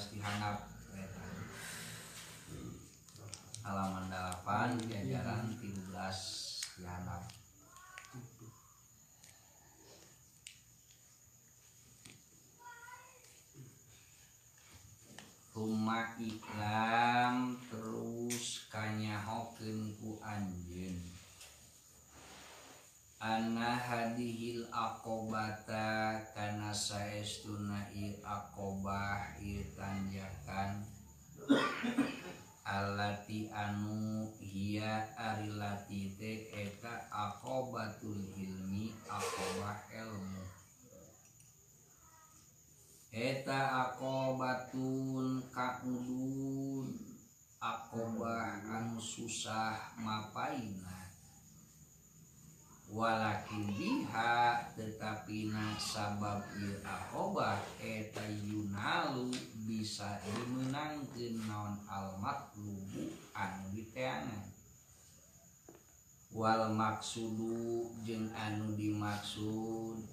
13 dihandap halaman 8 jajaran 13 dihandap. Rumah ikram terus kanyahokeun ku anjeun anna hadihil aqobata kana saestuna ieu aqobah ieu tanjakan alati anu hiya arilati te eta aqobatul ilmi aqobah ilmu eta aqobatun kaudun aqobah anu susah mapaina walakin biha tetapina sabab ieu aqobah eta yunalu bisa dimenangkeun naon al-matlubu anu diteangan wal maksudu jeung anu dimaksud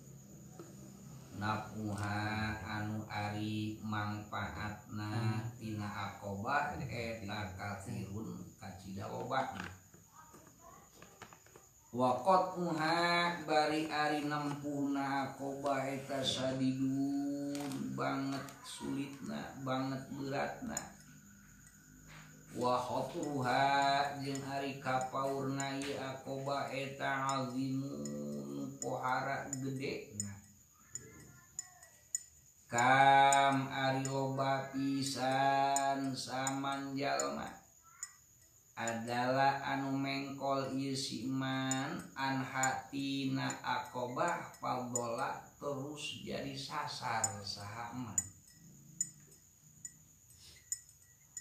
napuha anu ari mangpaatna tina aqobah eta katsirun kacida lobana waqat bari ari nempuhna aqobah eta sadidun banget sulitna banget beratna wa khatruha jeung ari kapaurna ieu aqobah eta azimun pohara gedena kam ari loba pisan saman jalma adalah anu mengkol ieu si iman an hatina aqobah fadhola terus jadi sasar saha iman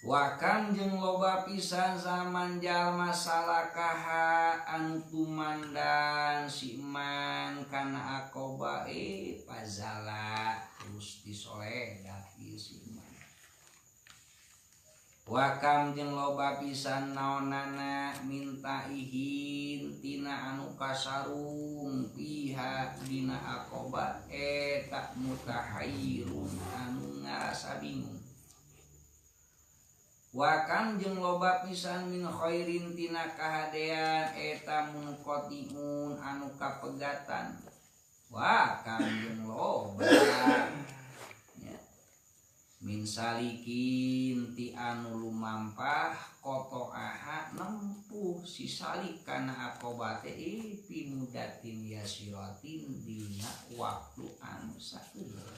wakam jeung loba pisan zaman jalma salakaha anu tumandang si iman kana aqobah pazala terus disoledat ieu si iman wakam jeung loba pisan naonana minta ihin tina anu kasarung piha dina aqobah eta mutahayyirun anu ngarasa bingung wakam jeung loba pisan min khairin tina kahadean eta munqatiun anu kapegatan wakam jeung loba min salikin ti anu lumampah koto aha nempuh si salik kana aqobah teh fi mudatin yasiratin dina waktu anu saeueur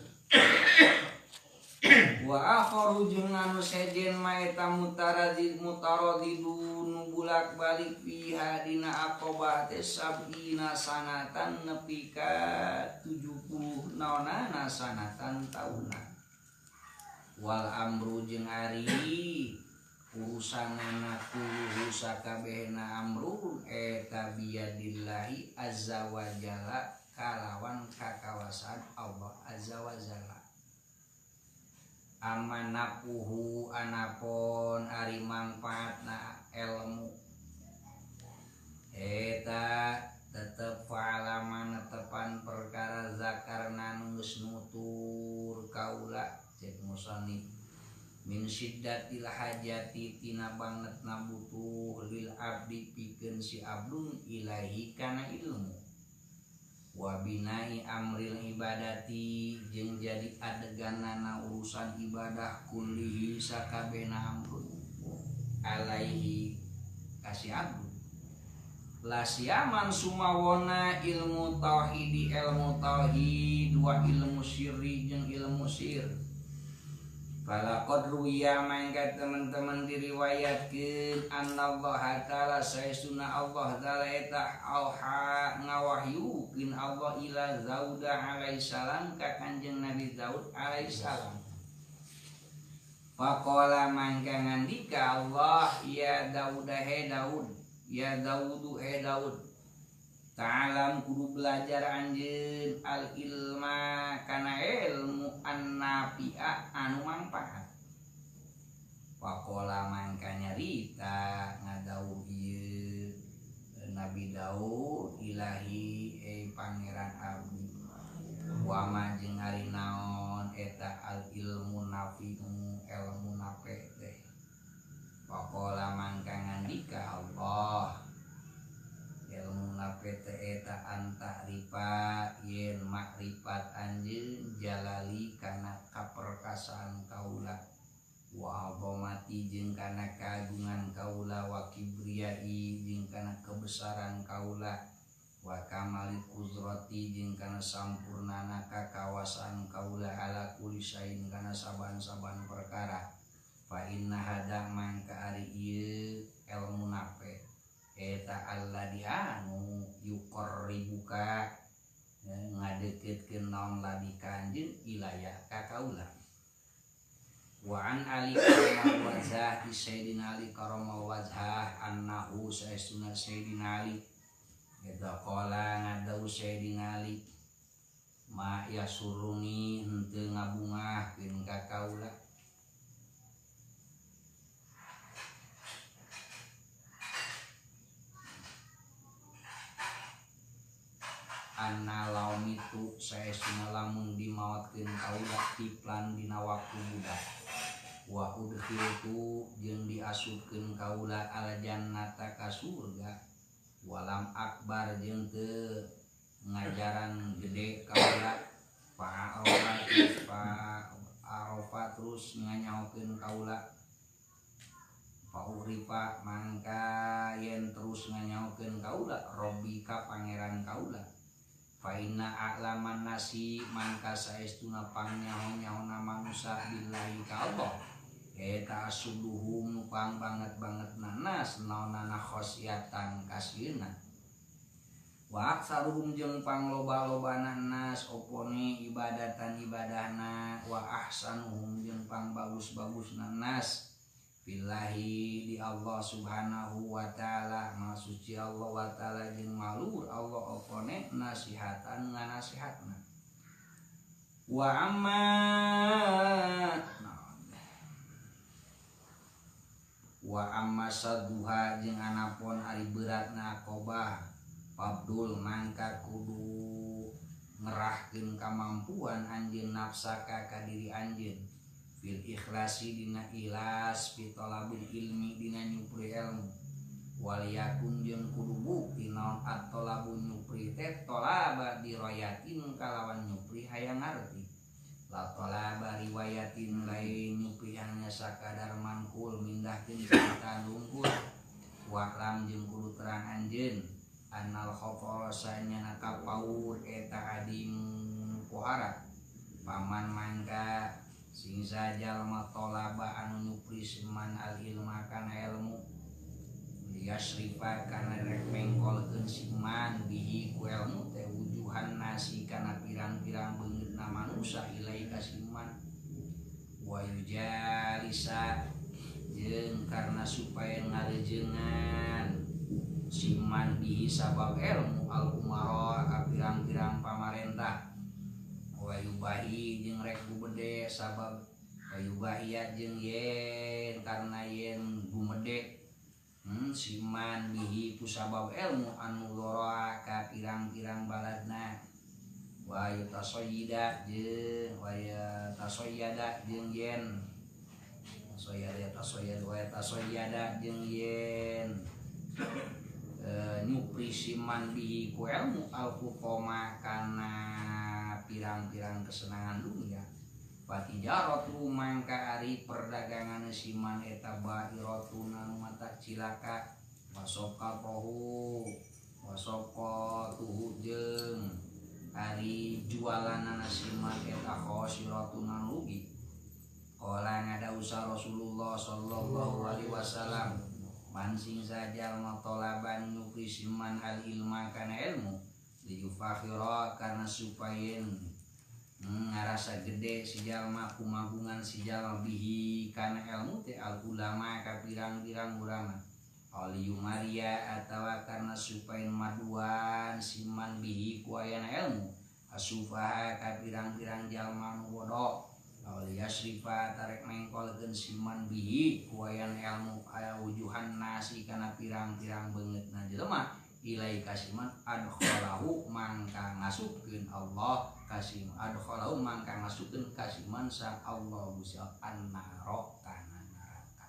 wa akharu jeung anu sejen ma eta mutaradidun bulak-balik fiha dina aqobah teh sabina sanatan nepi ka 70 naonana sanatan tauna wal amru jeung ari urusanana kullu sakabehna amrun eta biyadillahi azza wa jalla kalawan kakawasan Allah azza wa jalla amanapuhu anapon ari mangpaatna ilmu eta tetep fa'alaman netepan perkara zakarna geus nutur kaula cek musannif min syiddatil hajati tina bangetna butuh lil abdi pikeun si abdun ilahi kana ilmu wa binai amril ibadati jeung jadi adeganana urusan ibadah kullihi sakabehna amrun alaihi kasih abdu lasiaman sumawona ilmu tauhid wa ilmu syirri jeung ilmu sir falaqad ruwiya mangga teman-teman diriwayatkeun annallaha ta'ala saestuna Allah ta'ala eta auha ngawahyukeun Allah ila Daud alaihi salam ka Kanjeng Nabi Daud alaihi salam faqala mangga ngandika Allah ya Daud he Daud ya Daudu he Daud ta'alam kudu belajar anjeun al ilma kana ilmu annafi'a anu mangpaat waqala mangka nyarita ngadawuh ieu Nabi Daud ilahi pangeran abdi wa ma jeung ari naon eta al ilmu nafi'u ilmu nape teh. Faqala mangka ngandika Allah ilmu nape teh eta anta rifa yen makrifat anjeun jalali kana kaperkasaan kaula wa azamati jeung kana kagungan kaula wa kibriyai jeung kana kebesaran kaula wa kamali kudrati jeung kana sampurnana kakawasan kaula ala kulli syai'in kana saban-saban perkara fa inna hada mangka ari ieu ilmu nape eta alladzi anu yuqarribuka ngadeukeutkeun naon ladi kanjeun ilaya ka kaula wa an ali karamah wajah di sayyidina ali karamah wajah annahu saestuna sayyidina ali eta qala ngadau sayyidina ali ma yasuruni henteu ngabungahkeun ka kaula anna laum itu saestuna lamun dimaotkeun kaula tiplan dina waktu budak wa udkhiltu jeung diasupkeun kaula al jannata ka surga walam akbar jeung teu ngajaran gede kaula fa'arofa terus nganyaokeun kaula fa'urifa mangka yen terus nganyaokeun kaula robika pangeran kaula fa inna a'laman nasi mangka saestuna pangnyaho-nyahona manusia billahi ka Allah eta asuduhum pang banget-bangetna nas naonana khosyatan kasieuna wa aksaruhum jeung pangloba-lobana nas opone ibadatan ibadahna wa ahsanuhum jeung pang bagus-bagusna nas billahi di Allah subhanahu wa ta'ala masuci Allah wa ta'ala jeung malur Allah opone nasihatan nganasihatna wa amma saduha jeung anapun ari beratna aqobah fabdul mangka kudu ngerahkeun kamampuan anjeun nafsaka ka diri anjeun fil ikhlasi dina ikhlas fi talabil ilmi dina nyupri ilmu wal yakun jeung kudu bukti naon at-talabu nyupri teh talaba dirayatin kalawan nyupri hayang ngarti la talaba riwayatin lain nyupri hanya sakadar mangkul mindahkeun cerita lungkul wa'lam jeung kudu terang anjeun annal khafara sanyana kapaur eta adim pohara paman mangka sing sajal tolaba anu nyupri siman al ilma kana ilmu liyasrifa kana rek mengkolkeun siman bihi ku ilmu teh wujuhan nasi kana pirang-pirang beungeutna manusia ilai ka siman wa yujalisa jeung karna supaya ngaleujeungan siman bihi sabab ilmu al umara ka pirang-pirang pamarentah wayubahi jeung rek gumede sabab wayubahiyat jeung yen karena yen gumede siman bihi ku sabab ilmu anu lora ka pirang-pirang baladna wayutasoyyida jeung yen tasoyyada jeung yen nyupri siman bihi ku ilmu al-fuqama kana pirang-pirang kesenangan dunia patijaratu mangka ari perdagangan siman eta ba'iratun anu mata cilaka wasaqatuhu jeung ari jualanana siman eta khosiratun anu rugi qala ngadausa Rasulullah sallallahu alaihi wasallam man sing sajal matolaban nyupri siman al ilma kana ilmu liyufakhira karena supaya ngarasa gede si jalma kumagungan si jalma bihi kana ilmu teh al ulama ka pirang-pirang ulama aliyu maria atawa karena supaya maduan siman bihi ku ayana ilmu asufaha ka pirang-pirang jalma nu bodoh aliyasrifa tarek mengkolkeun siman bihi ku ayana ilmu aya wujuhan nasi kana pirang-pirang beungeutna jelema ilai kasiman adkhalahu mangka ngasupkeun Allah kasiman adkhalahu mangka ngasupkeun kasiman sa Allah Gusti annaro kana neraka.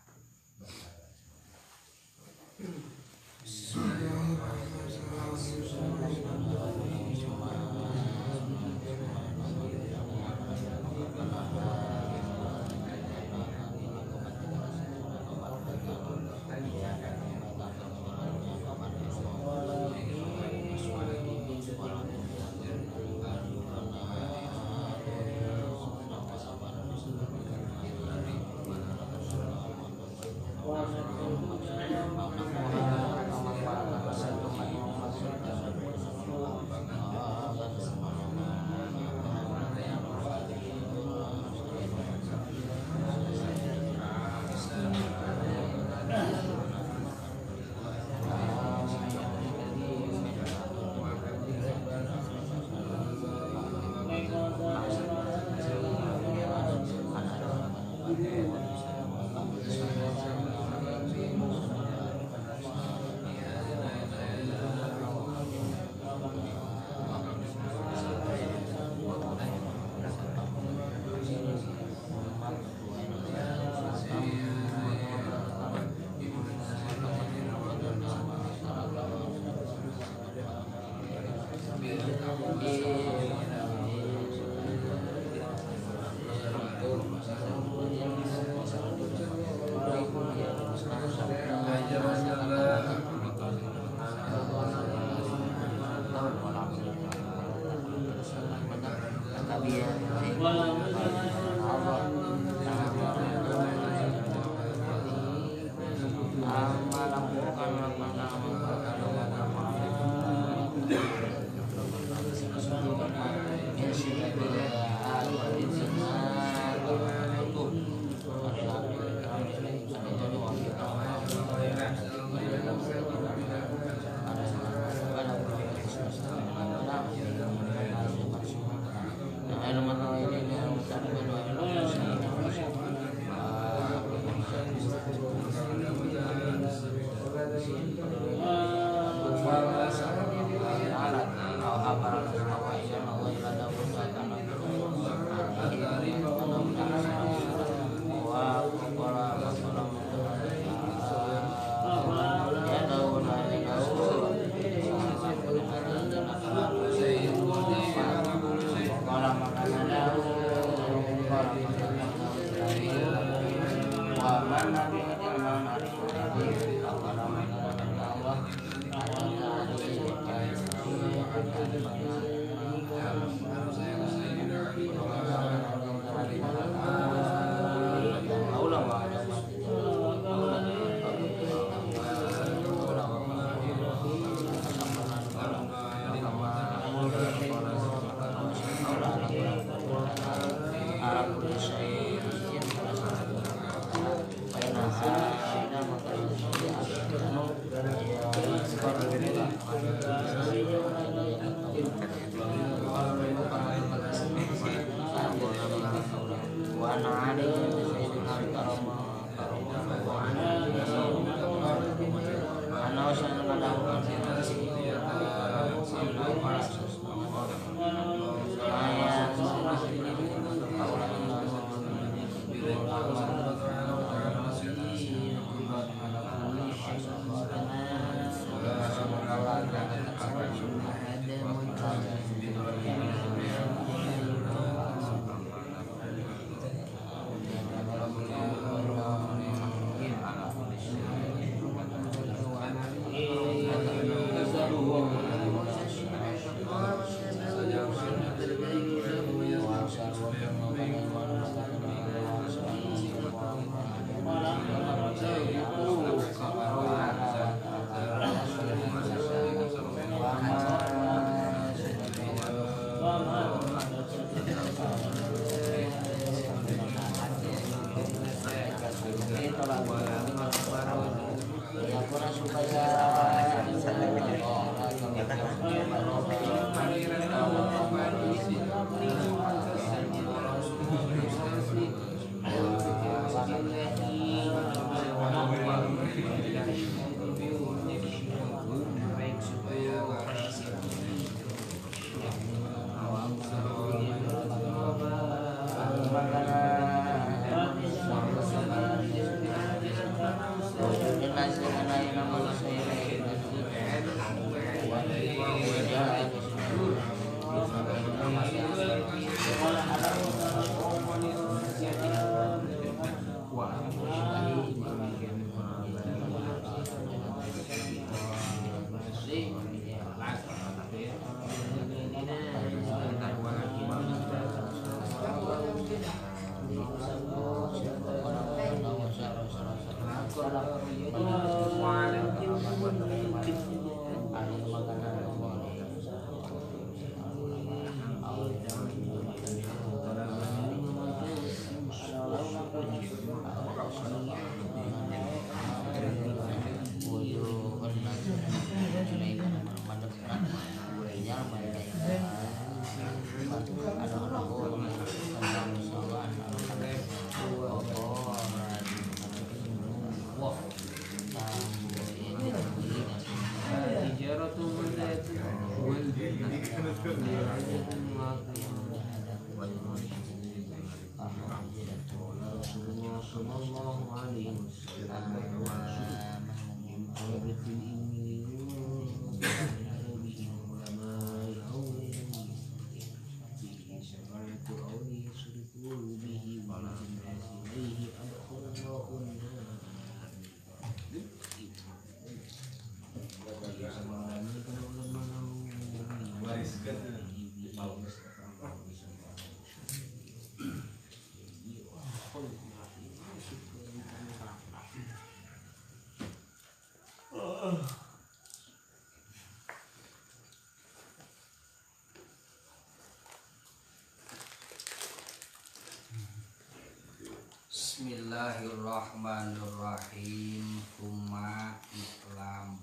Bismillahirrahmanirrahim. Kuma iklam.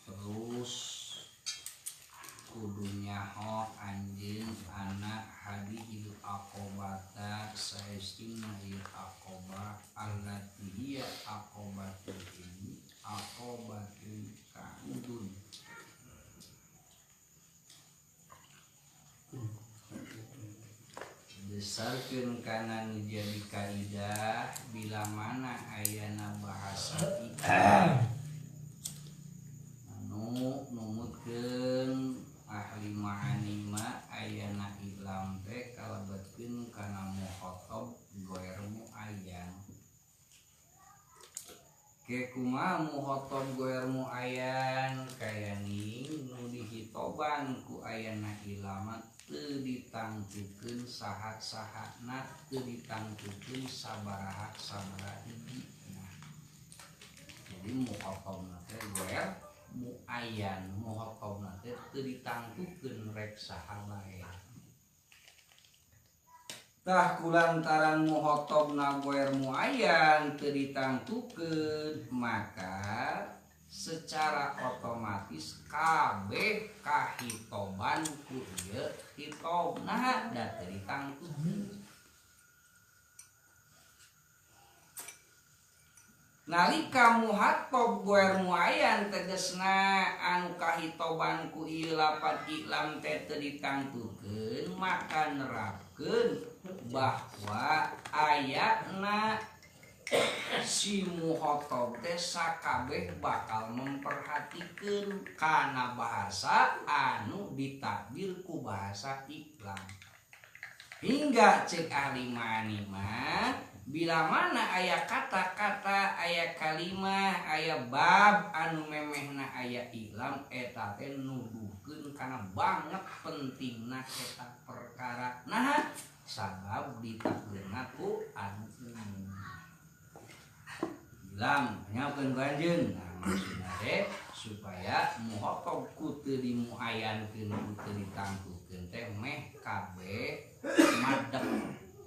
Terus kudunya ho anjeun anak hadihil aqobata saestina ieu aqobah allati hiya aqobatul ini aqobatul kaudun. Besarkeun kana nu jadi kaidah bila mana ayana bahasa anu numutkeun ahli ma'ani ma ayana ilam teh kalebetkeun kana mukhatab goer muayyan. Ke kumaha mukhatab goer muayyan kayani nu dihitoban ku ayana ilama teu ditangtukeun sahat-sahatna, teu ditangtukeun sabaraha hiji. Nah, jadi mukhatabna teh goer muayyan, mukhatabna teh teu ditangtukeun rek saha bae. Tah kulantaran mukhatabna goer muayyan teu ditangtukeun, maka secara otomatis kabeh kahitoban ku ieu hitobna da teu ditangtukeun. Nalika muhatab goer muayyan tegesna anu kahitoban ku ieu lapad iklam teh teu ditangtukeun, maka nerapkeun bahwa ayatna si muhatab teh sakabeh bakal memperhatikeun kana bahasa anu ditakdir ku bahasa iklam. Hingga cek ahli ma'ani mah bila mana aya kata-kata, aya kalimah, aya bab anu memehna aya iklam eta teh nuduhkeun kana banget pentingna eta perkara. Nah, sabab ditakdirna ku anu umum. Ilam nyakeun kanjeun. Nah, maksudna teh supaya muhatab ku teu dimuayyankeun ku teu ditangtukeun teh meh kabeh madep.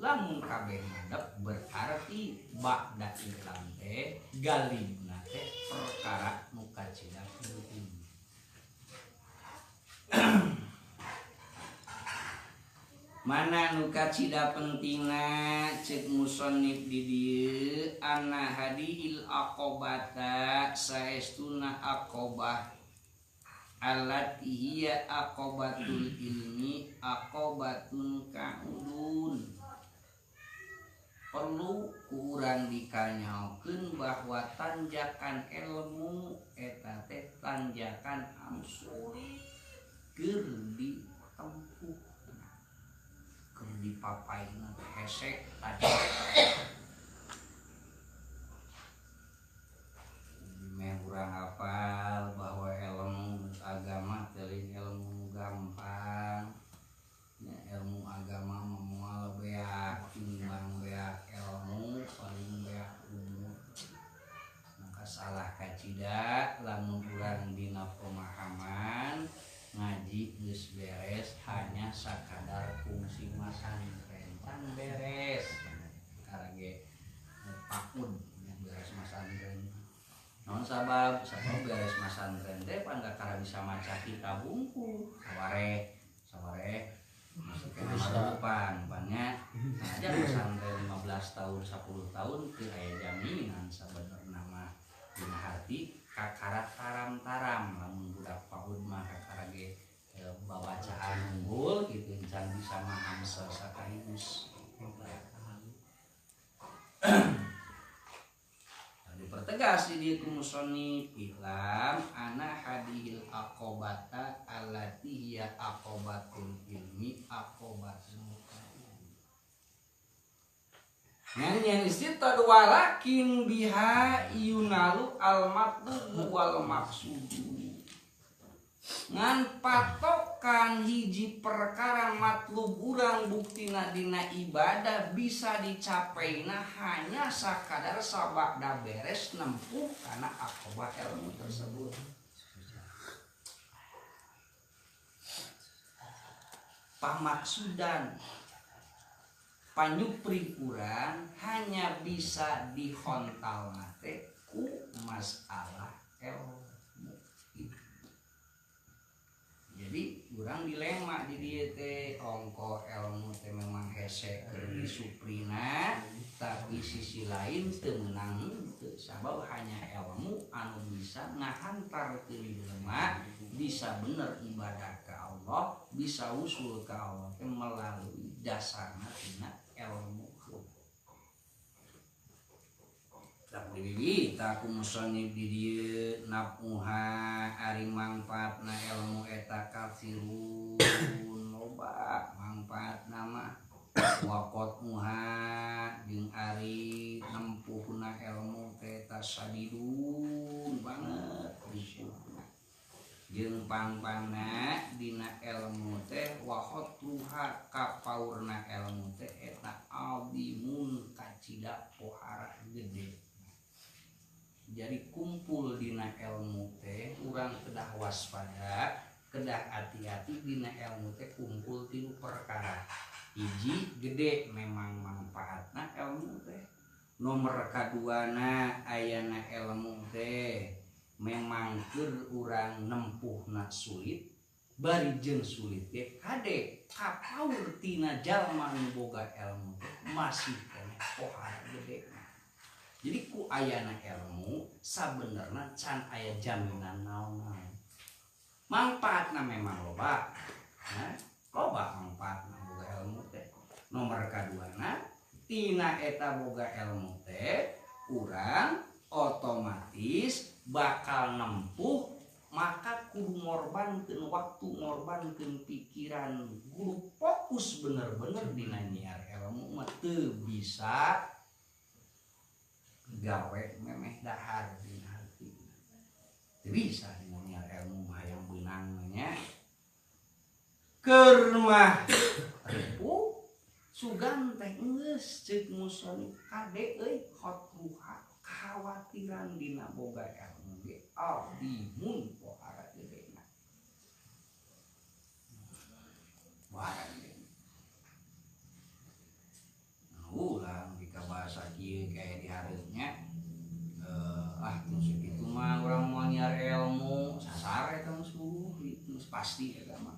Lamun kabeh madep berarti ba'da iklam teh galibna teh perkara nu kacida penting. Mana nu kacida pentingna cek musannif di dieu anna hadihil aqobata saestuna aqobah allati hiya aqobatul ilmi aqobatun kaudun. Perlu kurang dikanyaokeun bahwa tanjakan ilmu eta teh tanjakan anu sulit keur ditempuh, keur dipapaina hesek tadi. Meh urang hafal bahwa ilmu agama teh ilmu gampang. Ilmu agama moal beak timbang beak ilmu paling beak naon sabab beres masantren teh pan kakara bisa maca kitab bungku sawareh masuk ke nama depan pannya aja masantren 15 tahun 10 tahun teu aya jaminan sabenerna mah dina hati kakara taram-taram lamun budak PAUD mah kakara ge babacaan unggul gitu can bisa maham sekaligus. Pertegas di dieu musannif ilam ana hadhil aqobata allati hiya aqobatul ilmi aqobatul nyan istitad walakin biha yunalu al matlub wal maqsud ngan patokan hiji perkara matlub urang buktina dina ibadah bisa dicapaina hanya sakadar sabada beres nempuh kana aqobah ilmu tersebut. Pamaksudan panyupri urang hanya bisa dihontalna teh ku masalah ilmu. Jadi urang dilema di dieu teh ongko ilmu teh memang hese keur disuprina tapi sisi lain teu meunang teu sabab hanya ilmu anu bisa ngahantarkeun jelema bisa bener ibadah ka Allah bisa usul ka Allah teh melalui dasarna tina ilmu. Tapi tak musannif di dieu napuha ari mangpaatna ilmu eta kafirun loba mangpaatna mah waqot muha jeung ari nempuhna ilmu teh tasadidun banget risukna jeung pangpangna dina ilmu teh waqot ruha kapaurna ilmu teh eta azimun kacida pohara gede. Jadi kumpul dina ilmu teh urang kedah waspada kedah hati-hati dina ilmu teh kumpul 3 perkara. Hiji gede memang manfaatna ilmu teh. Nomor kaduana ayana ilmu teh memang keur urang nempuhna sulit bari jeung sulit ge kade kapaur tina jalma nu boga ilmu teh masih keneh pohara gede. Jadi ku ayana ilmu sabenerna can aya jaminan naon-naon. Mangpaatna memang loba. Loba mangpaatna boga ilmu teh. Nomor kaduana tina eta boga ilmu teh urang otomatis bakal nempuh maka kudu ngorbankeun waktu ngorbankeun pikiran kudu fokus bener-bener dina nyiar ilmu mah teu bisa gawe memeh dahar dina hati. Teu bisa dina nyiar ilmu mah yang beunang nya keur mah ripuh sugan teh geus ceuk musannif kade euy khotruha khawatiran dina boga ilmu ge azimun pohara gedena. Barang ulang jika bahasa kieu kayak di hareunya musik itu mah urang mau nyiar ilmu sasar eta mah suruh itu pasti eta mah.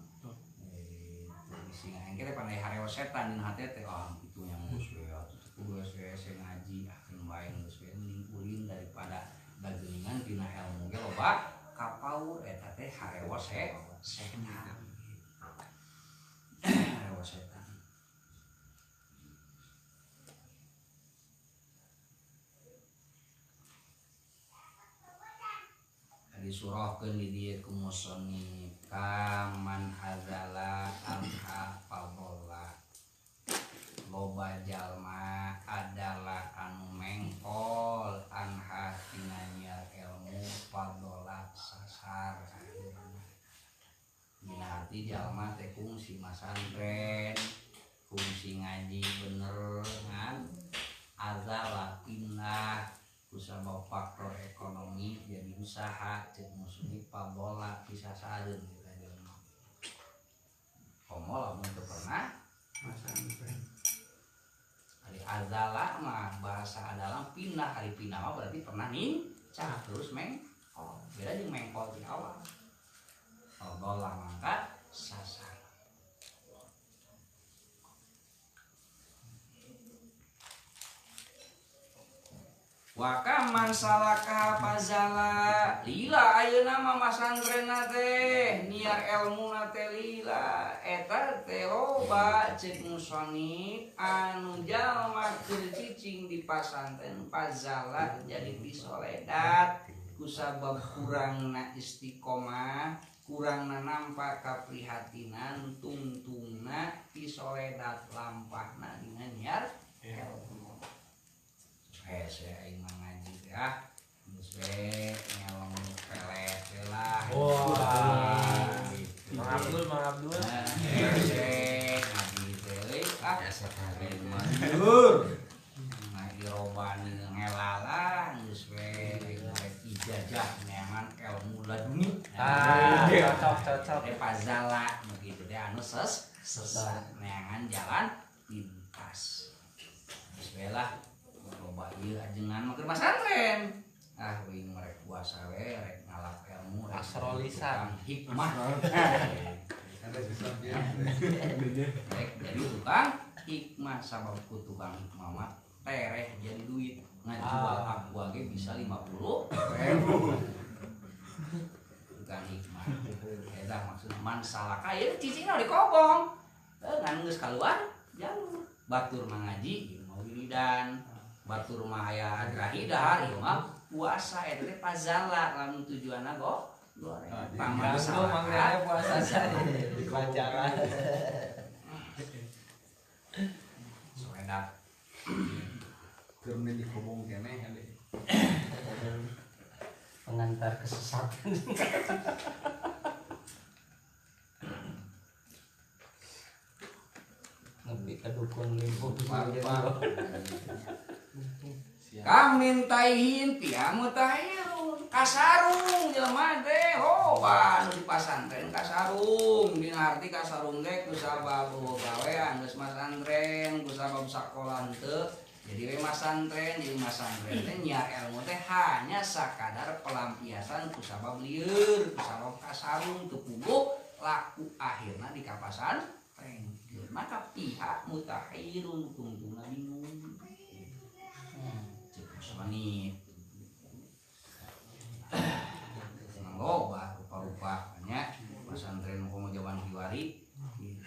Sing engke teh pandai hareo setan dina hate teh kitu nya geus we atuh kudu we ngaji akeun bae geus we mending ulin daripada dagelingan dina ilmu ge loba kapaur eta teh hareo setan. Hareo setan. Disurahkeun di dieu ku musannif kaman azala anha fadalla loba jalma adalah anu mengkol anha tina nyiar ilmu fadalla sasar dina hati jalma teh kungsi masantren kungsi ngaji bener ngan azala pindah kusabab faktor ekonomi jadi usaha cek muslim pabola bisa sareun kita jelema. Komo lamun teu pernah masantren. Ari azala mah bahasa adalah pindah, hari pindah mah berarti pernah cah terus mengkol beda jeung mengkol di awal ogol lah mangkat sasar wakaman salaka fazala lila ayeuna mah masantrenna teh niar elmuna teh lila eta teh loba ceuk musonif anu jalma keur cicing di pasantren fazala jadi pisoledat kusabab kurangna istiqomah kurangna nampa kaprihatinan tungtungna pisoledat lampahna dina niar elmu saya aing ngaji ya geus we nyalong pelet lah Mang Abdul ngaji teh biasa kali mandur ngaji robani ngelala geus we ijazah neangan ilmu laduni cocok pazala begitu deh anu sesat neangan jalan pintas geus we lah loba ieu ajengan mah keur pasantren wing merek puasa we rek ngalap ilmu asrolisan hikmah rek jadi tukang hikmah sabab ku tukang hikmah mah tereh jadi duit ngajual aqua ge bisa 50.000 tukang hikmah eta maksudna man salaka ieu cicingna dikobong ngan geus kaluar jalur batur mangaji mau wiridan batur mah aya adrahi dahar ieu mah puasa eta teh pazala lamun tujuanna goreng pamangsa puasa di pacaran soedak keur dikobong keneh hade pengantar kesesatan nepi ka dukun limpo kamin taihin piamu tahirun kasarung jelema teh hoba anu di pasantren kasarung dina arti kasarung teh kusabab gawean geus masantren kusabab sakola teu jadi we masantren jadi masantren teh nyiar ilmu teh hanya sakadar pelampiasan kusabab lieur kusabab kasarung teu puguh laku akhirna di kapasan maka pihak mutahirun tungtungna bingung Soalnya loba rupa-rupanya pesantren komo zaman kiwari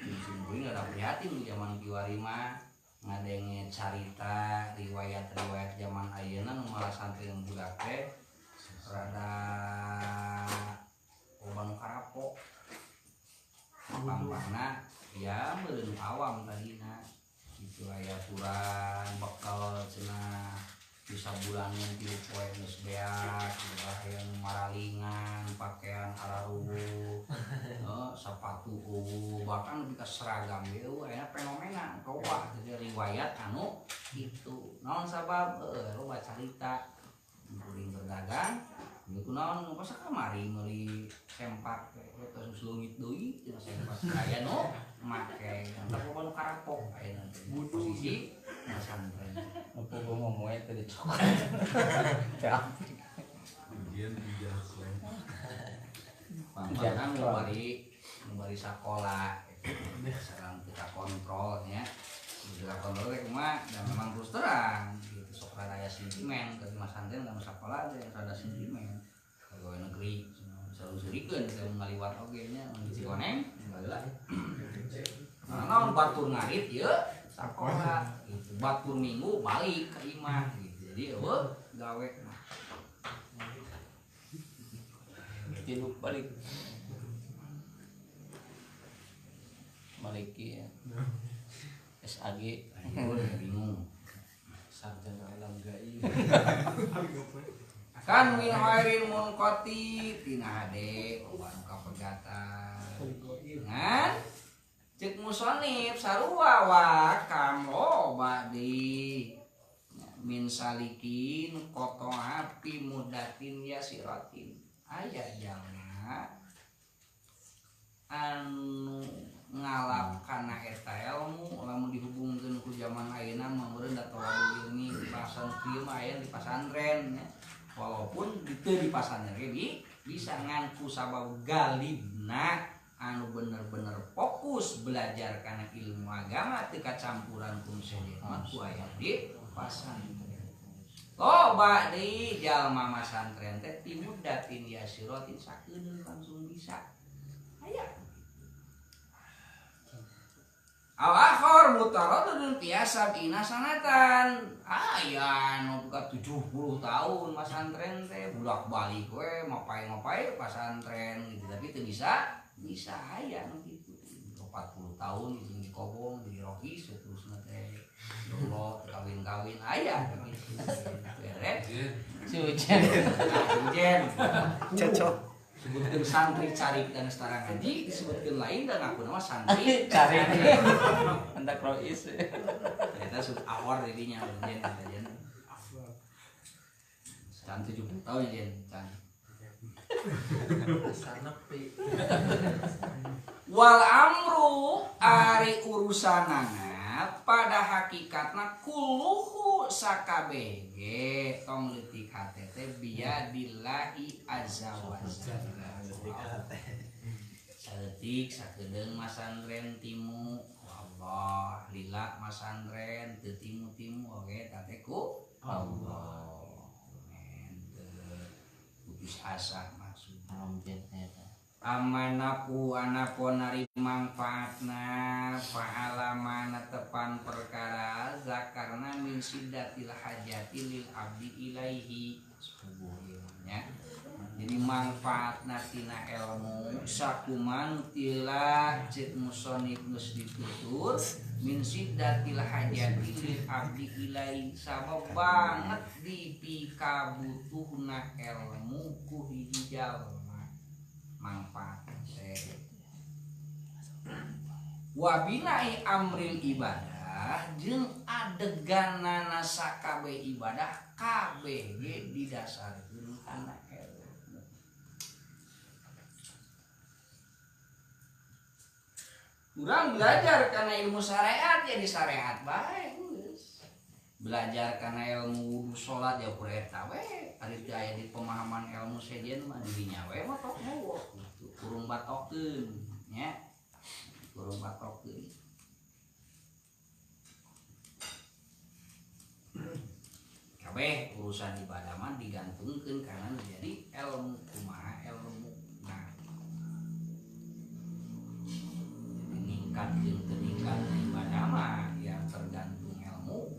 sungguh ada prihatin zaman kiwari mah ngadenge carita riwayat-riwayat zaman ayeuna nu malah santri budak teh rada oban karapo pampana ya meureun awam tadina itu aya aturan bekal cenah bisa bulannya di poe geus beak yang maralingan pakaian araruh sepatu bahkan lebih ke seragam itu aya fenomena loba jadi riwayat anu itu naon sabab loba carita kuring berdagang itu naon pas kamari meuli sempak terus leungit deui cenah sempak aya nu make entar loba nu karapok aya posisi masantren apa gua ngomong eta di cokot ujian ujian selain pampangan memberi sekolah sekarang kita kontrolnya kita kontrol mah dan memang terus terang gitu sok rada aya sentimen ke masantren dan sekolah ada rada sentimen pegawai negeri selalu serikeun saya ngaliwat oge nya di Cikoneng baheula naon batur ngarit ieu sakola gitu batur minggu balik ke imah gitu jadi gawe mah hidup balik maliki ya SAG bingung sarjana alam gaib kan min khairin munqati tina hade oban kapegatan ngan cek musonif sarua wa kam loba di min salikin koto api mudatin yasiratin aya jalma anu ngalap kana eta ilmu lamun dihubungkeun ku zaman ayeuna mah meureun da tolabul ilmi di pasantren kieu mah aya di pasantren nya walaupun di pasarnya bisa ngangku sabab galibna anu bener-bener fokus belajar karena ilmu agama teka campuran kumsejen ku aya di pasantren. Loba di jalma masantren teh timudatin yasirotin sakeun langsung bisa. Aya. Al-akhor mutaradun biasa bina sanatan. Aya anu ka 70 tahun masantren teh bolak-balik we mapai-mapai pasantren gitu tapi teu bisa aya anu kitu. 40 tahun di Kobong di Rohis terusna teh Allah kawin-kawin aya gitu. Beres. Sujen. Cocok. Sebutkan santri cari dan setara ngaji disebutkan lain dan aku nama santri Cari. Hendak rois. ternyata sudah awar dirinya Jen can 70 tahun ya Jen can wal amru ari urusanana pada hakikatna kuluhu sakabege tong leutik hate teh biadillahi azza wa jalla. Saeutik sakedeung masantren timu Allah lila masantren teu timu-timu oge teh ku Allah. Putus asa maksudna. Amanaku anaponari manfaatna fa'alamana tepan perkara zakarna min siddatil hajati lil abdi ilaihi subuhnya. Jadi manfaatna tina ilmu sakuman tila cek musonib geus ditutur min siddatil hajati lil abdi ilaihi sabab banget dipikabutuhna ilmu ku hiji jalma manfaat wabinai amril ibadah jeung adeganana sakabe ibadah kabeh ge didasarkeun kana ilmu. Urang belajar karena ilmu syariat ya di syariat bae geus. Belajar karena ilmu wudu salat ya kureta we ari teu aya di pemahaman ilmu sejen mah dirinya we mah tok mewah gitu. Kurung batokeun nya. Kurung batokeun. Kabeh urusan ibadah mah digantungkeun kana jadi ilmu kumaha ilmu. Nah. Ningkatkeun teu ningkatkeun ibadah mah ya tergantung ilmu.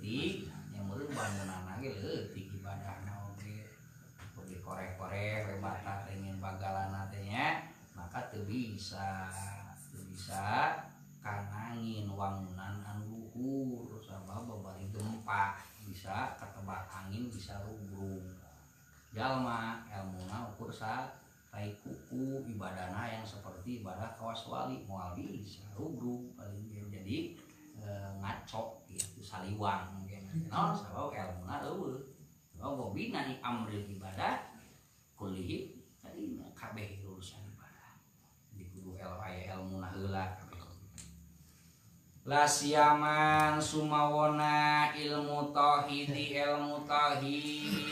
Yang meureun bangunana ge leutik ibadahna oge kudu korek-korek we batat ingin bagalana teh nya maka teu bisa kanangin wangunan anu luhur sabab babari gempa bisa katebak angin bisa rugrung jalma elmuna ukur sakai kuku ibadahna yang seperti ibadah kawas wali moal bisa rugrung paling jadi ngaco gitu saliwang mungkin no sabab ilmuna eueuh sabab bina ni amril ibadah kulihi tadi kabeh urusan ibadah di kudu ilmuna heula kabeh la siaman sumawona ilmu tauhid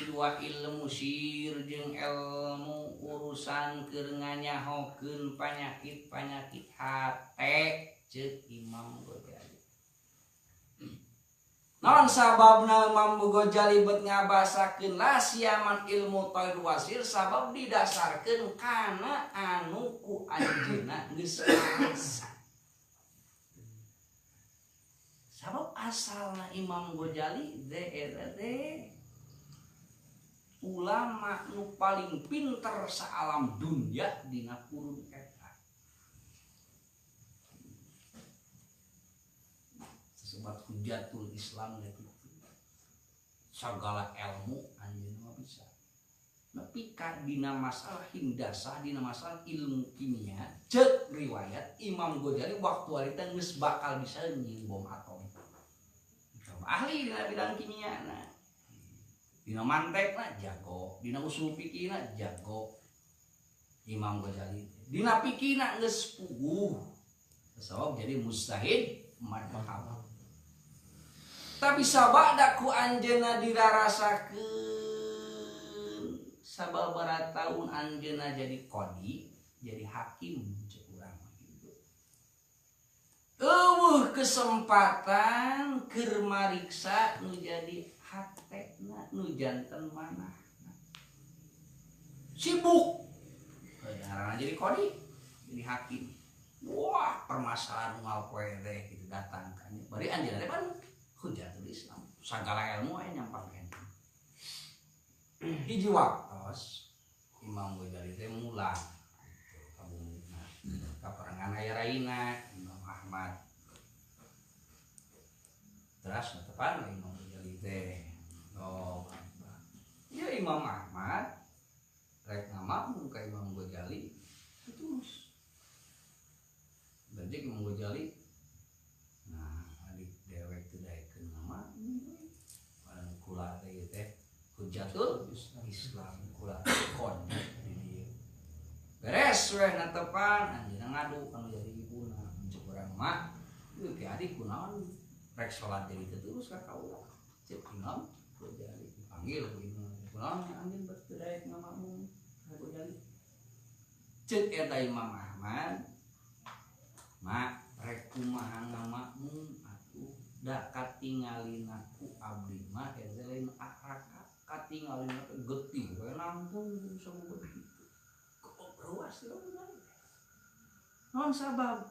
wa ilmu syir jeung ilmu urusan keur nganyahokeun panyakit hate ceuk Imam Ghazali. Non sababna Imam Ghazali bet ngabasakeun la siaman ilmu tauhid wasir sabab didasarkeun kana anu ku anjeunna geus asa. Sabab asalna Imam Ghazali ulama nu paling pinter saalam dunya dina kurun eta. Sebab hujatul Islam itu segala ilmu anjeunna bisa. Nepi ka dina masalah hindasah dina masalah ilmu kimia ceuk riwayat Imam Ghazali waktu ari teh geus bakal bisa nyieun bom atom. Ahli dina bidang kimia na. Dina mantekna jago, dina usul fikihna jago. Imam Ghazali dina fikihna geus puguh. Sabab jadi mujtahid madhhab. Tapi sabada ku anjeunna dirarasakeun sababaraha taun anjeunna jadi qadi, jadi hakim cek urang gitu. Eueuh kesempatan keur mariksa nu jadi hatena nu janten manahna. Sibuk. Karena jadi qadi, jadi hakim. Wah, permasalahan moal poe teh gitu datang kan. Bari anjeunna teh kan hujatul Islam. Sagala ilmu aya nyampangkeun. Hiji waktos Imam Ghazali teh mulang gitu ka bumina. Kaperangan aya raina Imam Ahmad. Terus tepan Imam Ghazali teh. Oh, ya Imam Ahmad rek ngamakmum ka Imam Ghazali terus. Dan jeung Imam Ghazali nah adik dewek teh daekeun ngamakmum. Anu kula teh Hujatul Islam kula kon di dieu. Beres we natepan anjeunna ngadu anu jadi ibuna cek urang mah ieu ge adik kunaon rek salat jadi terus ka kaula cek Imam Ghazali dipanggil ku Imam kunaon anjeun teu daek ngamakmum ka Ghazali cek eta Imam Ahmad mak rek kumaha ngamakmum atuh da katingalina ku abdi mah eta lain akrak katingalin teh getih we nangtung sabab kitu. Kok ruas ya bener. Non sabab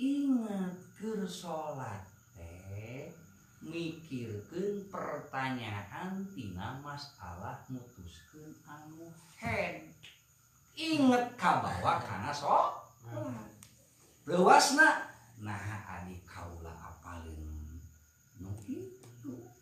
inget keur salat teh mikirkeun pertanyaan tina masalah mutuskeun anu hen. Inget kabawa kana salat. Leuasna nah adik kaula apalin nu kitu.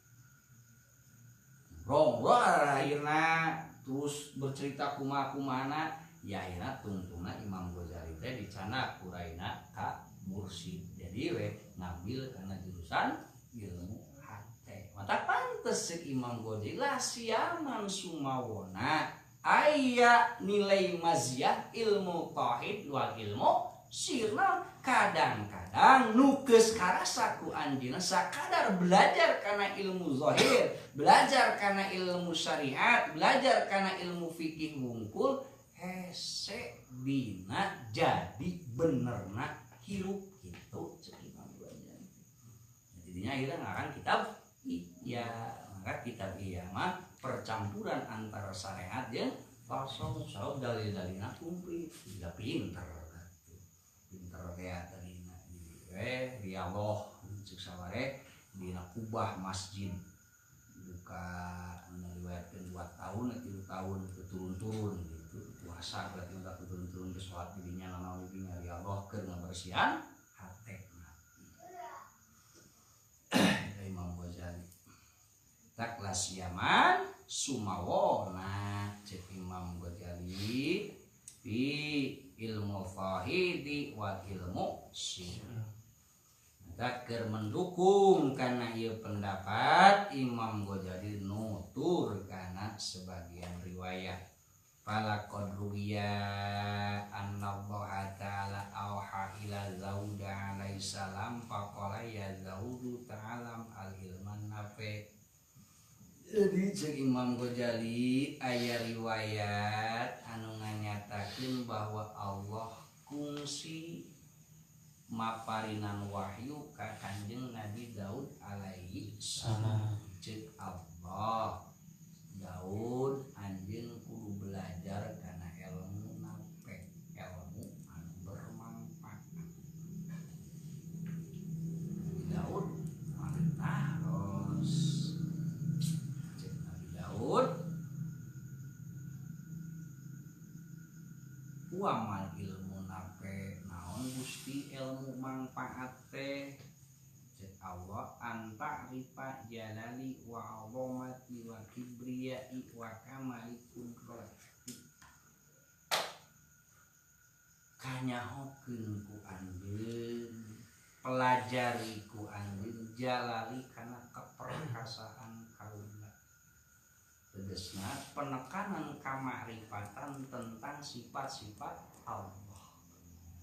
Rongrong akhirnya terus bercerita kumaha-kumana ya akhirnya tungtungna Imam Ghazali teh dicana kuraina ka mursyid jadi we ngambil karena jurusan ilmu hate mata pantes si Imam Ghazali lah siaman sumawona aya nilai maziyah ilmu tauhid wal ilmu sirna kadang-kadang nukeus karasa ku anjeunna sakadar belajar kana ilmu zahir, belajar kana ilmu syariat, belajar kana ilmu fikih wungkul hese dina jadi benerna hirup kitu cek Imam Ghazali. Jadinya akhirnya ngaran kitab iya, maka kitab iya mah percampuran antara syariat jeung falsafah sabab dalil-dalilna komplit, tidak pinter. Pinter kayak tadi riyadhah cek sabare dina kubah masjid buka ngaliwatkeun 2 tahun 3 tahun turun-turun gitu puasa berarti udah turun-turun ke salat didinya nanaon didinya riyadhah keur ngabersihan hatena Imam Ghazali tak lasiaman sumawona cek Imam Ghazali di ilmu fahidi wal ilmu syir. Maka keur mendukung karena ieu pendapat Imam Ghazali nutur kana sebagian riwayat. Fala qadruya annallaha ta'ala auha ila Zauda alaihi salam faqala ya Zaudu ta'alam al-ilman nafi. Jadi cek Imam Ghazali aya riwayat anu nganyatakeun bahwa Allah kungsi maparinan wahyu ka Kanjeng Nabi Daud alaihi salam. Cek Allah Daud anjeun kudu belajar kana ilmu nape ilmu anu bermanfaat. Daud mantaros wamal ilmu nape naon Gusti ilmu manfaat teh cek Allah anta rifa jalali wa azamati wa kibriyai wa kamali kudrati kanyahokeun ku anjeun pelajari ku anjeun jalali kana keperkasaan kaula. Tegasna penekanan kamarifatan tentang sifat-sifat Allah.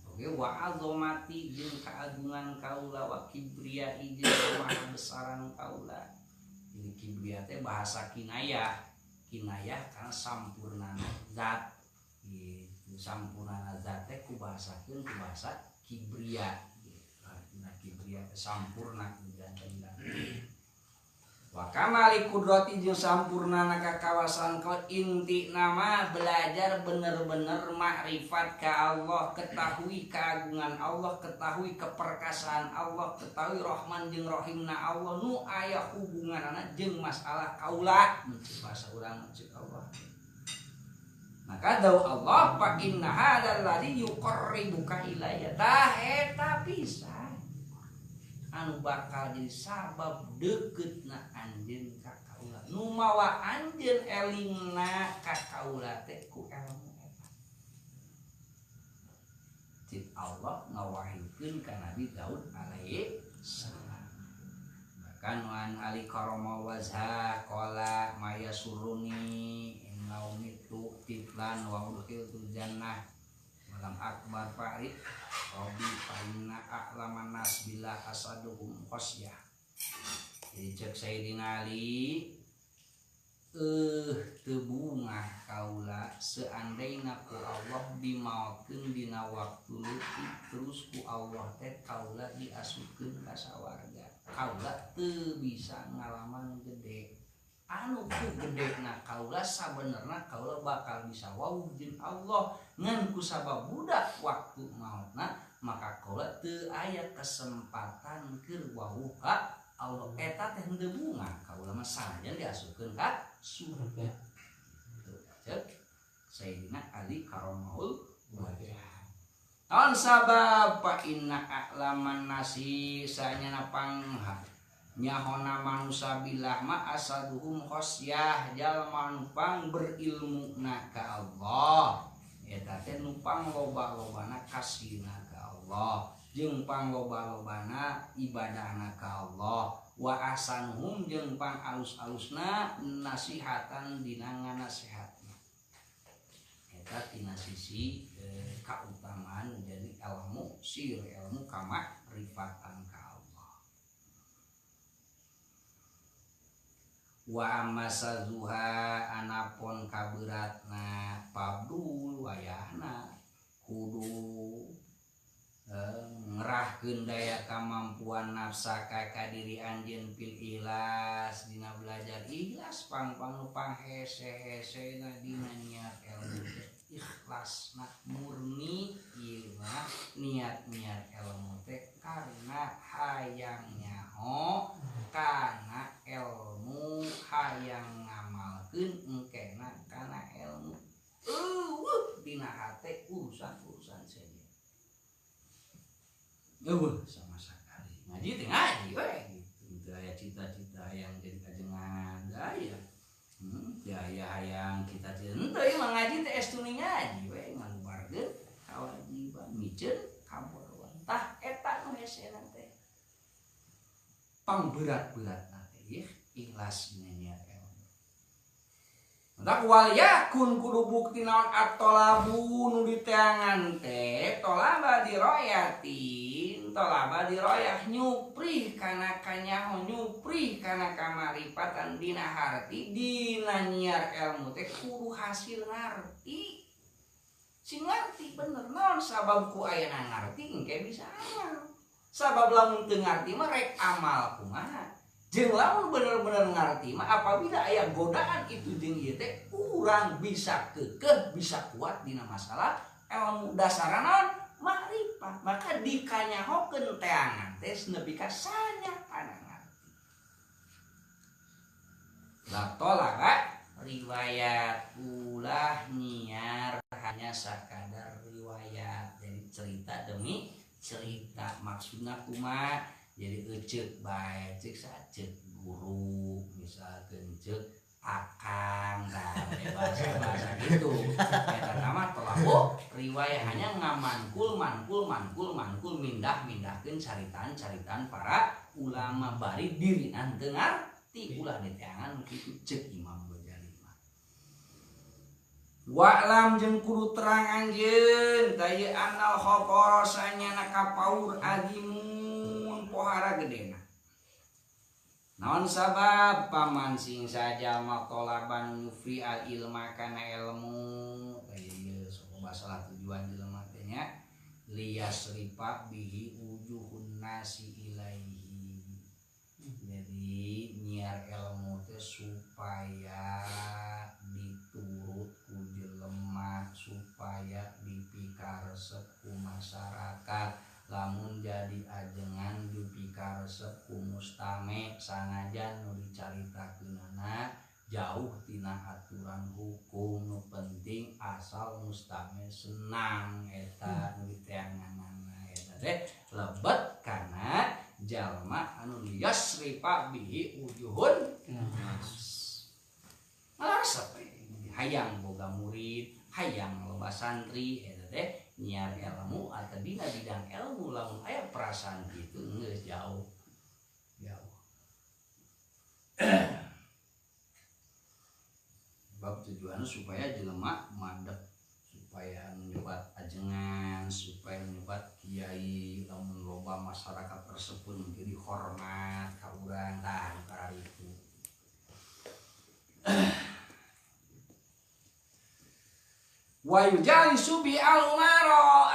Oke wa azamati jeung kaagungan kaula wa kibriya jeung maha besaran kaula. Jadi kibriya teh bahasa kinayah karena sampurnana zat gitu. Sampurnana zat teh ku bahasakeun ku bahasa kibriya gitu. Artinya kibriya sampurna dan wa kamali kudrati jeung sampurnana kakawasan kau inti nama belajar bener-bener makrifat ka Allah, ketahui keagungan Allah, ketahui keperkasaan Allah, ketahui Rahman jeung Rahimna Allah nu aya hubunganana jeung masalah kaula bahasa urang cek Allah. Maka dawu Allah fa inna hadzal ladzi yuqarribuka ilayya tah eta pisan anu bakal jadi sabab deketna anjeun ka kaula nu mawa anjeun elingna ka kaula teh ku ilmu eta. Cik Allah ngawahikeun ka Nabi Daud alaihi salam. Bahkan wan ali karama wazha qala maya suruni innaumitu tiflan wa udkhiltu jannah malam akbar farid Robi fa'inna a'laman nas billah asaduhum khosyah. Jadi cek Sayyidina Ali tebungah kaula seandaina ku Allah dimaokeun dina waktu leutik terus ku Allah teh kaula diasukeun ka sawarga. Kaula teu bisa ngalaman gede. Anu ku gedena kaula sabenerna kaula bakal bisa wau jeung Allah ngan ku sabab budak waktu mautna maka kaula teu aya kesempatan keur wau ka Allah eta teh henteu bunga kaula mah sajan diasukeun ka surga. Cek Sayyidina Ali karamahul wajah. Naon sabab fa inna a'laman nasi sanyana pangha nyahona manusia bilah ma asaduhum khosyah jalma numpang berilmu na ka Allah eta teh numpang loba-lobana kasihna ka Allah jeung pangloba-lobana ibadahna ka Allah wa ahsanuhum jeung pang alus-alusna nasihatan dina nganasehatna eta tina sisi kautamaan jadi ilmu sir ilmu kamakrifatan ka wa masazuha anapun kaberatna pabdul wayahna kudu ngerahkeun daya kemampuan nafsa ka diri anjeun fil ikhlas dina belajar ikhlas pang-pang hese-hese na dina niat ilmu ikhlasna murni ieu mah niat-niat ilmu teh karena hayangnya kana ilmu hayang ngamalkeun engkena kana ilmu dina hate urusan-urusan saja sama sekali ngaji teh ngaji we gitu aya cita-cita yang jadi kajengan daya daya hayang kita teh henteu ieu mah ngaji teh estuni ngaji we ngalubarkeun kawajiban miceun kabodohan tah eta nu hesena teh pang berat-berat nanti ikhlas niat ilmu. Entah wal yakun kudu bukti naon at-talabu nu diteangan teh tolaba diroyatin tolaba diroyah nyupri kana kanyaho nyupri kana kamaripatan dina harti dina nyiar ilmu teh kudu hasil ngarti. Si ngarti bener naon sabab ku ayana ngarti engke bisa amal. Sabab lamun teu ngarti mah rek amal kumaha jeung lamun bener-bener ngarti mah apabila aya godaan itu jeung ieu teh urang bisa keukeuh bisa kuat dina masalah ilmu dasar naon makrifat maka dikanyahokeun teangan teh nepi ka sanyatana ngarti. La tolaka riwayat ulah nyiar hanya sakadar riwayat jadi cerita demi cerita maksudna kumaha jadi ecek bae cek sacek guru misalkan cek akang bahasa gitu eta nama telaku riwayah hanya ngamanкул manкул mindah-mindahkeun caritaan para ulama bari dirinan teu ngarti ulah diteangan kitu cek Imam Ghazali mah Wa'lam jeung kudu terang anjeun taya anal khotoro sanyana kapaur agimun pohara gedena. Naon sabab paman sing saja matolaban nyufri al ilma kana ilmu taya ieu sok masalah tujuan jelema teh nya liyasrifa bihi wujuhun nasi ilaihi. Jadi nyiar ilmu teh supaya diturut ku jelema, supaya dipikaresep ku masyarakat, lamun jadi ajengan dipikaresep ku mustame sanajan nu dicaritakeunana jauh tina aturan hukum. Nu penting asal mustame senang eta nu diteanganana eta teh lebet kana jalma anu liyasrifa bihi wujuhun malasep hayang boga murid, hayang loba santri eta teh nyiar ilmu atau dina bidang ilmu lamun aya perasaan kitu geus jauh. Bab tujuanna supaya jelema mandeg, supaya nyobat ajengan, supaya nyobat kiai, lamun loba masyarakat tersebut menjadi hormat ka urang tah karari itu. Wa yujalisu bi al-umaro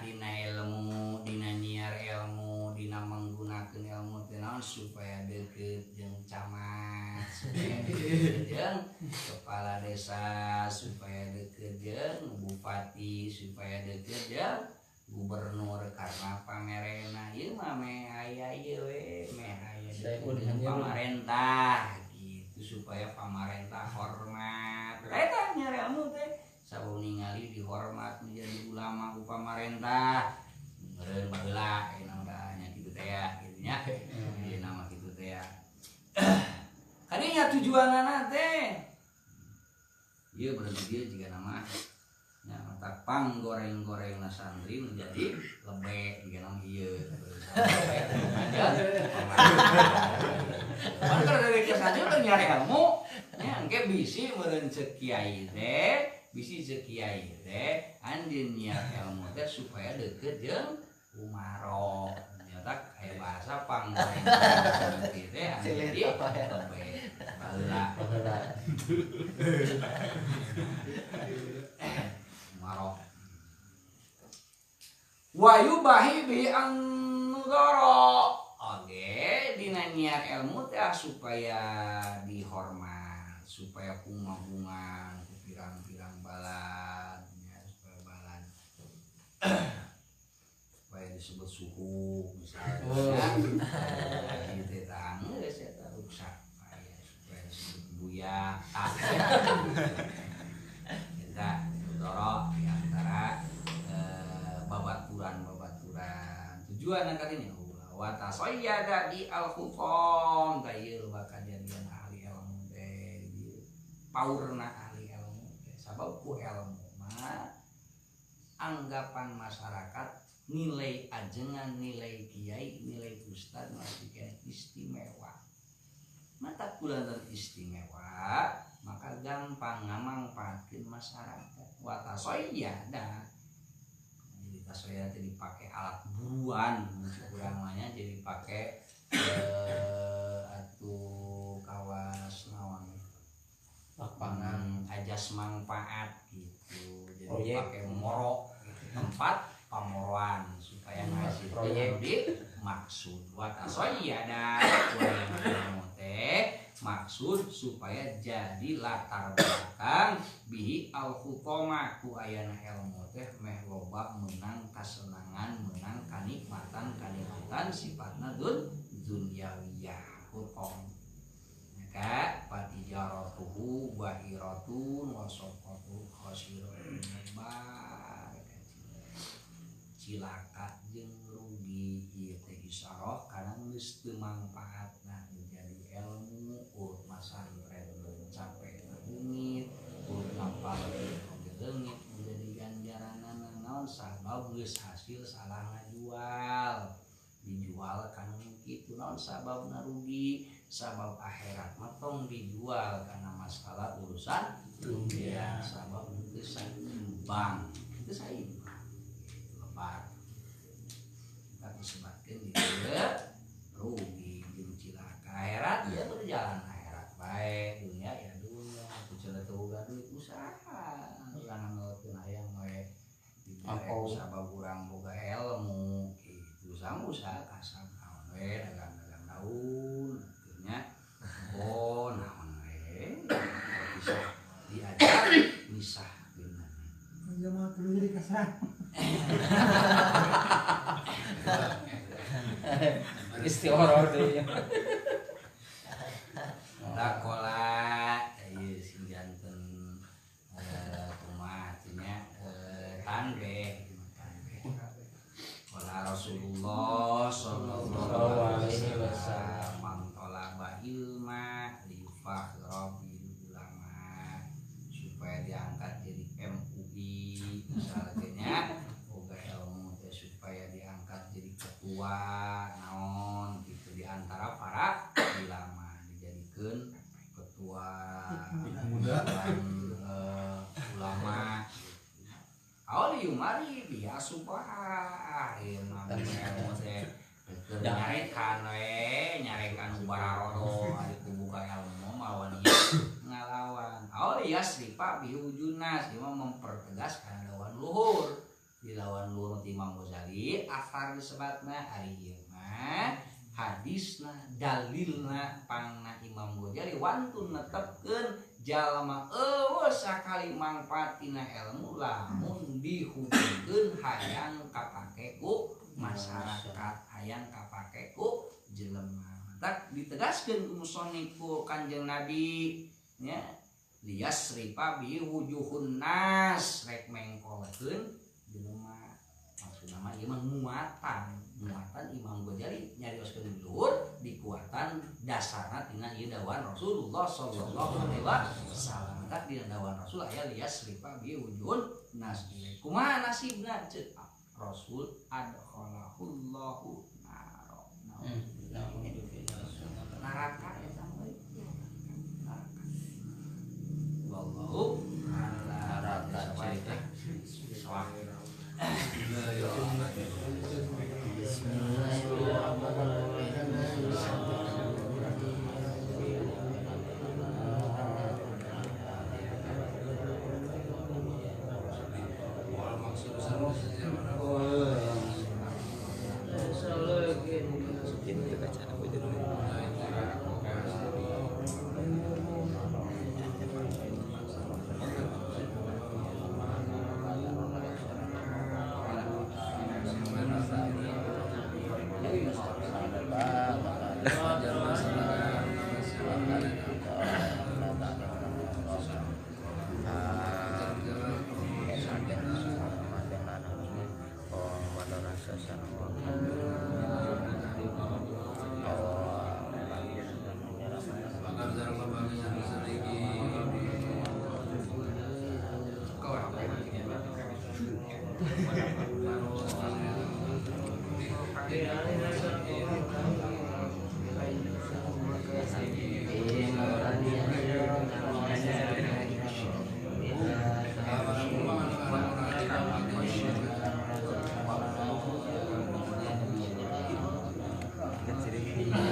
dina ilmu, dina nyiar ilmu, dina menggunakeun ilmu teh naon supaya deukeut jeung camat, supaya deukeut jeung kepala desa, supaya deukeut jeung bupati, supaya deukeut jeung gubernur karena pamerena ieu mah me aya ieu we, me aya jeung pamarentah gitu supaya pamarentah hormat. Eta nyiar ilmu teh sabu ningali dihormat menjadi ulama ku pamarentah meureun baheula aya nya kitu teh ya kitu nya ieu nama kitu teh ya kadinya tujuanana teh ieu berarti dia jiga nama nya mata panggoreng-gorengna santri menjadi lebe jiga nama ieu pan kada dari saja teh nyari ilmu nya engke bisi meureun ceuk kiai teh bisi sekiai teh anjeun nyiar ilmu teh supaya deukeut jeung umaro nyatak aya bahasa panggoreng teh anjeun di lebe baheula umaro wa yubahi bi an-nudara oge dina nyiar ilmu teh supaya dihormat, supaya bunga-bunga pirang-pirang balan ya, supaya balan supaya disebut suhu misalnya gitu tang geus eta rusak supaya disebut buya kita dorok di antara babaturan tujuan kadinya wa tasayyada di al-khutam tayeu bakal jadian ahli ilmu teh paurna ahli ilmu sabab ku ilmu mah anggapan masyarakat nilai ajengan, nilai kiai, nilai ustad masih istimewa. Mata kulantan istimewa maka gampang ngamangpaatkeun masyarakat. Wa tasayyada jadi tasayyada teh dipake alat buruan kurang mahnya jadi pake atuh kawas naon lapangan ajas manfaat gitu. Jadi pakai moro gitu. Tempat pamoroan supaya ngasih di maksud wa tasayyada teh maksud supaya jadi latar belakang bihi al-khutama ku ayana ilmu teh meh loba menang kasenangan, menang kanikmatan sifatna dunyawiyah hukum. Maka patijaratuhu bahiratun wa saqatu khasirun cilaka jeung rugi ieu teh isyarah kana geus teu mangpaatna menjadi ilmu urut masantren capek leungit urut ngapal leungit menjadi ganjaranana naon sabab geus hasil salah ngajual dijual kana kitu naon sababna rugi, sabab akhirat mah tong dijual karena masalah urusan dunia, sabab itu saimbang, itu saimbang lebar kita disebutkan di rugi jeung cilaka akhirat ya berjalan akhirat baik dunia ya dunia kucela teu duit usaha urang ngeukeun hayang we dibere sabab urang boga ilmu kitu usaha kasab naon we dagang-dagang daun akhirnya oh naon we bisa diajar misah beunang ya mah tuluy jadi kasar Istighfar deui. Dakola ieu sing janten kumaha cenah tanbeh wala Rasulullah sallallahu alaihi wasallam man talaba ilma lifakhra bil ulama supaya diangkat jadi MUI misalnya boga ilmu teh supaya diangkat jadi ketua naon gitu di antara para ulama dijadikeun ketua ulama awal mari biasa bae ilmu teh nyarekan we nyarekan ubararodo ari kubuka ilmu malawan ngalawan awal yasrifa bihujunnas dia mempertegas kana lawan luhur di lawan luhur Imam Ghazali asar disebutna ari ieu mah hadisna dalilna pangna Imam Ghazali wantun netepkeun jalma eueuh sakali mangfaat tina ilmu lamun dihubungkeun hayang kapake ku masyarakat hayang kapake ku jelema tak ditegaskeun ku musannif ku Kanjeng Nabi nya liyasrifa bi wujuhun nas rek mengkolekeun jelema maksudna mah ieu mah muatan Imam Ghazali nyarioskeun luhur dikuatan dasarna tina ieu dawuhan Rasulullah sallallahu alaihi wasallam tak dina dawuhan Rasul aya liyasrifa bi wujuhun nas kumaha nasibna ceuk Rasul adkhalahullahu neraka eta mah wallahu neraka cerita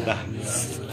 Dah.